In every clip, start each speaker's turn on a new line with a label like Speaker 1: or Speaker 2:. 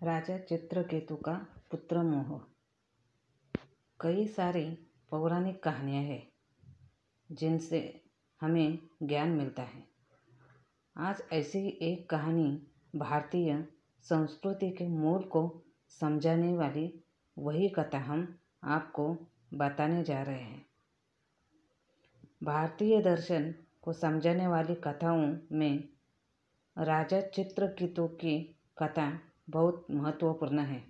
Speaker 1: राजा चित्रकेतु का पुत्र मोह। कई सारी पौराणिक कहानियाँ हैं जिनसे हमें ज्ञान मिलता है। आज ऐसी ही एक कहानी भारतीय संस्कृति के मूल को समझाने वाली वही कथा हम आपको बताने जा रहे हैं। भारतीय दर्शन को समझाने वाली कथाओं में राजा चित्रकेतु की कथा बहुत महत्वपूर्ण है,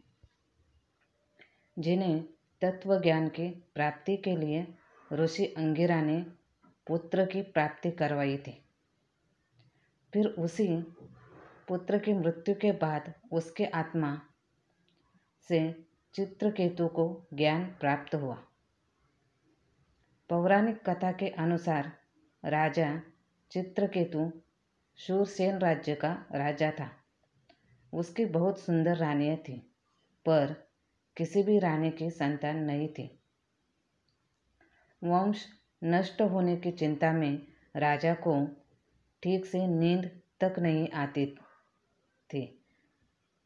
Speaker 1: जिन्हें तत्व ज्ञान की प्राप्ति के लिए ऋषि अंगिरा ने पुत्र की प्राप्ति करवाई थी। फिर उसी पुत्र की मृत्यु के बाद उसके आत्मा से चित्रकेतु को ज्ञान प्राप्त हुआ। पौराणिक कथा के अनुसार राजा चित्रकेतु शूरसेन राज्य का राजा था। उसकी बहुत सुंदर रानियाँ थीं, पर किसी भी रानी की संतान नहीं थी। वंश नष्ट होने की चिंता में राजा को ठीक से नींद तक नहीं आती थी।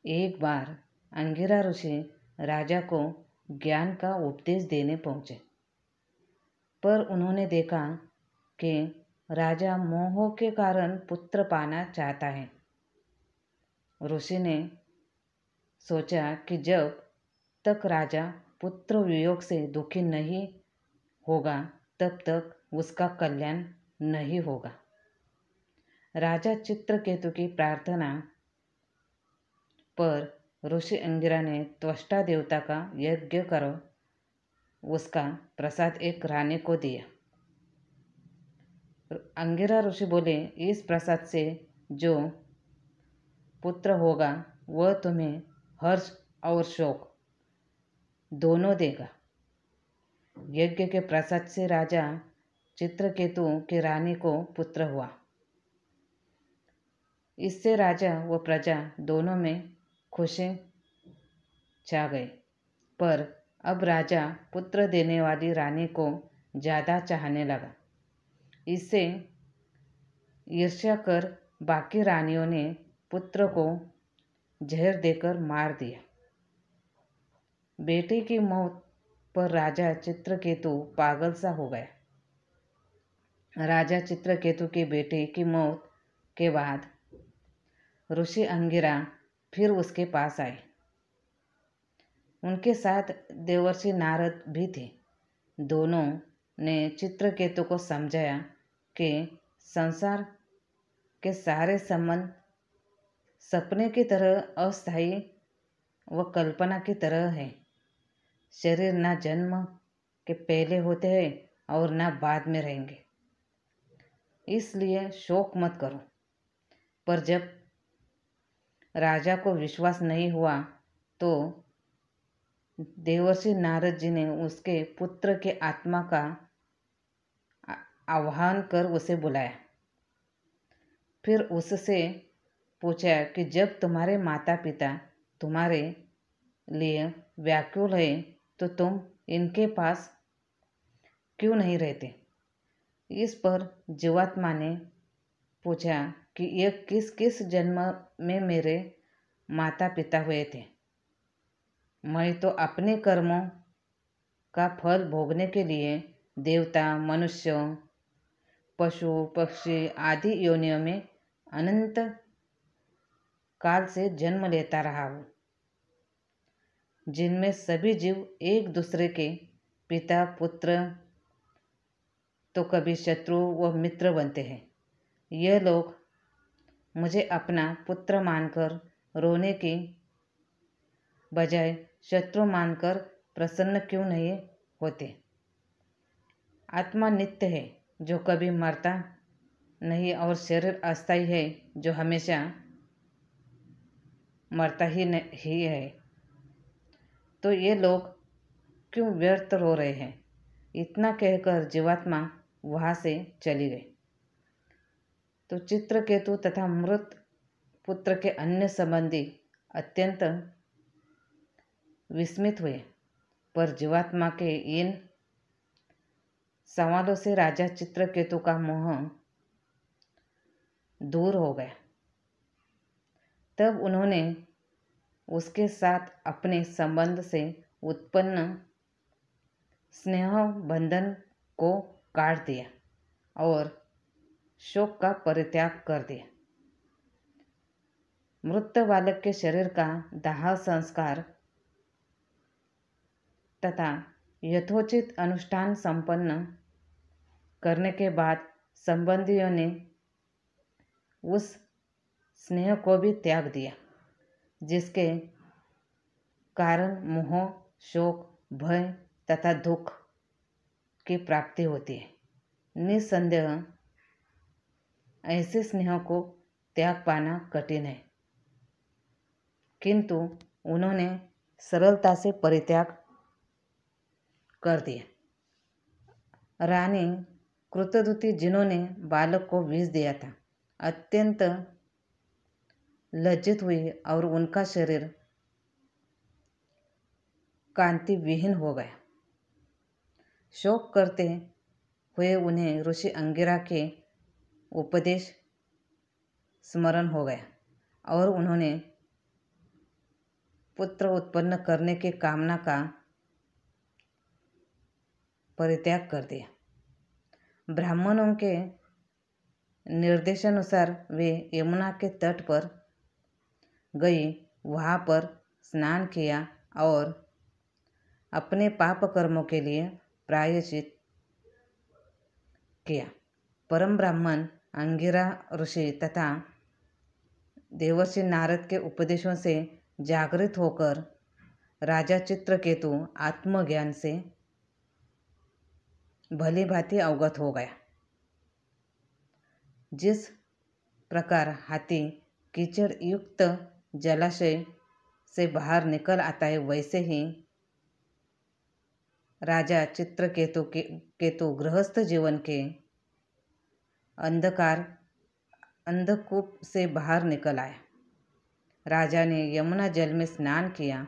Speaker 1: एक बार अंगिरा ऋषि राजा को ज्ञान का उपदेश देने पहुँचे, पर उन्होंने देखा कि राजा मोह के कारण पुत्र पाना चाहता है। ऋषि ने सोचा कि जब तक राजा पुत्र वियोग से दुखी नहीं होगा तब तक उसका कल्याण नहीं होगा। राजा चित्रकेतु की प्रार्थना पर ऋषि अंगिरा ने त्वष्टा देवता का यज्ञ कर उसका प्रसाद एक रानी को दिया। अंगिरा ऋषि बोले, इस प्रसाद से जो पुत्र होगा वह तुम्हें हर्ष और शोक दोनों देगा। यज्ञ के प्रसाद से राजा चित्रकेतु की रानी को पुत्र हुआ। इससे राजा व प्रजा दोनों में खुशी छा गई। पर अब राजा पुत्र देने वाली रानी को ज़्यादा चाहने लगा। इससे ईर्ष्या कर बाकी रानियों ने पुत्र को जहर देकर मार दिया। बेटे की मौत पर राजा चित्रकेतु पागल सा हो गया। राजा चित्रकेतु के बेटे की मौत के बाद ऋषि अंगिरा फिर उसके पास आए। उनके साथ देवर्षि नारद भी थे। दोनों ने चित्रकेतु को समझाया कि संसार के सारे संबंध सपने की तरह अस्थायी व कल्पना की तरह है। शरीर ना जन्म के पहले होते हैं और ना बाद में रहेंगे, इसलिए शोक मत करो। पर जब राजा को विश्वास नहीं हुआ तो देवर्षि नारद जी ने उसके पुत्र के आत्मा का आह्वान कर उसे बुलाया। फिर उससे पूछा कि जब तुम्हारे माता पिता तुम्हारे लिए व्याकुल है तो तुम इनके पास क्यों नहीं रहते। इस पर जीवात्मा ने पूछा कि यह किस किस जन्म में मेरे माता पिता हुए थे। मैं तो अपने कर्मों का फल भोगने के लिए देवता, मनुष्य, पशु, पक्षी आदि योनियों में अनंत काल से जन्म लेता रहा हूँ, जिनमें सभी जीव एक दूसरे के पिता पुत्र तो कभी शत्रु व मित्र बनते हैं। यह लोग मुझे अपना पुत्र मानकर रोने की बजाय शत्रु मानकर प्रसन्न क्यों नहीं होते। आत्मा नित्य है जो कभी मरता नहीं, और शरीर अस्थायी है जो हमेशा मरता ही है। तो ये लोग क्यों व्यर्थ रो रहे हैं। इतना कहकर जीवात्मा वहाँ से चली गई। तो चित्रकेतु तथा मृत पुत्र के अन्य संबंधी अत्यंत विस्मित हुए, पर जीवात्मा के इन सवालों से राजा चित्रकेतु का मोह दूर हो गया। तब उन्होंने उसके साथ अपने संबंध से उत्पन्न स्नेह बंधन को काट दिया और शोक का परित्याग कर दिया। मृत बालक के शरीर का दाह संस्कार तथा यथोचित अनुष्ठान संपन्न करने के बाद संबंधियों ने उस स्नेह को भी त्याग दिया जिसके कारण मोह, शोक, भय तथा दुख की प्राप्ति होती है। निसंदेह ऐसे स्नेह को त्याग पाना कठिन है, किंतु उन्होंने सरलता से परित्याग कर दिया। रानी कृतदुति, जिन्होंने बालक को विष दिया था, अत्यंत लज्जित हुई और उनका शरीर कांति विहीन हो गया। शोक करते हुए उन्हें ऋषि अंगिरा के उपदेश स्मरण हो गया और उन्होंने पुत्र उत्पन्न करने की कामना का परित्याग कर दिया। ब्राह्मणों के निर्देशानुसार वे यमुना के तट पर गई, वहाँ पर स्नान किया और अपने पाप कर्मों के लिए प्रायश्चित किया। परम ब्राह्मण अंगिरा ऋषि तथा देवर्षि नारद के उपदेशों से जागृत होकर राजा चित्रकेतु आत्मज्ञान से भली भांति अवगत हो गया। जिस प्रकार हाथी कीचड़ युक्त जलाशय से बाहर निकल आता है, वैसे ही राजा चित्रकेतु गृहस्थ जीवन के अंधकूप से बाहर निकल आया। राजा ने यमुना जल में स्नान किया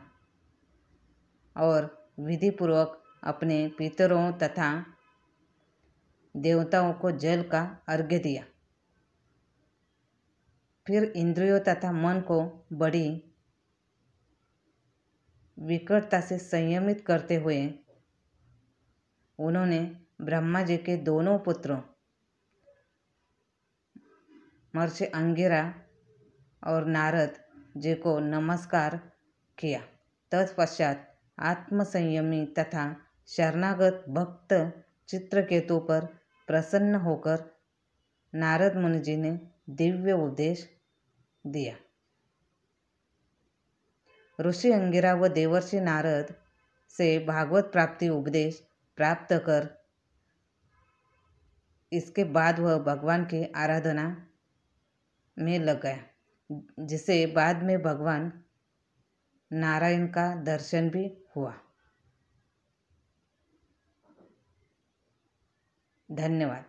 Speaker 1: और विधिपूर्वक अपने पितरों तथा देवताओं को जल का अर्घ्य दिया। फिर इंद्रियों तथा मन को बड़ी विकटता से संयमित करते हुए उन्होंने ब्रह्मा जी के दोनों पुत्रों महर्षि अंगिरा और नारद जी को नमस्कार किया। तत्पश्चात आत्मसंयमी तथा शरणागत भक्त चित्रकेतु पर प्रसन्न होकर नारद मुनि जी ने दिव्य उपदेश दिया। ऋषि अंगिरा व देवर्षि नारद से भागवत प्राप्ति उपदेश प्राप्त कर इसके बाद वह भगवान की आराधना में लग गया, जिसे बाद में भगवान नारायण का दर्शन भी हुआ। धन्यवाद।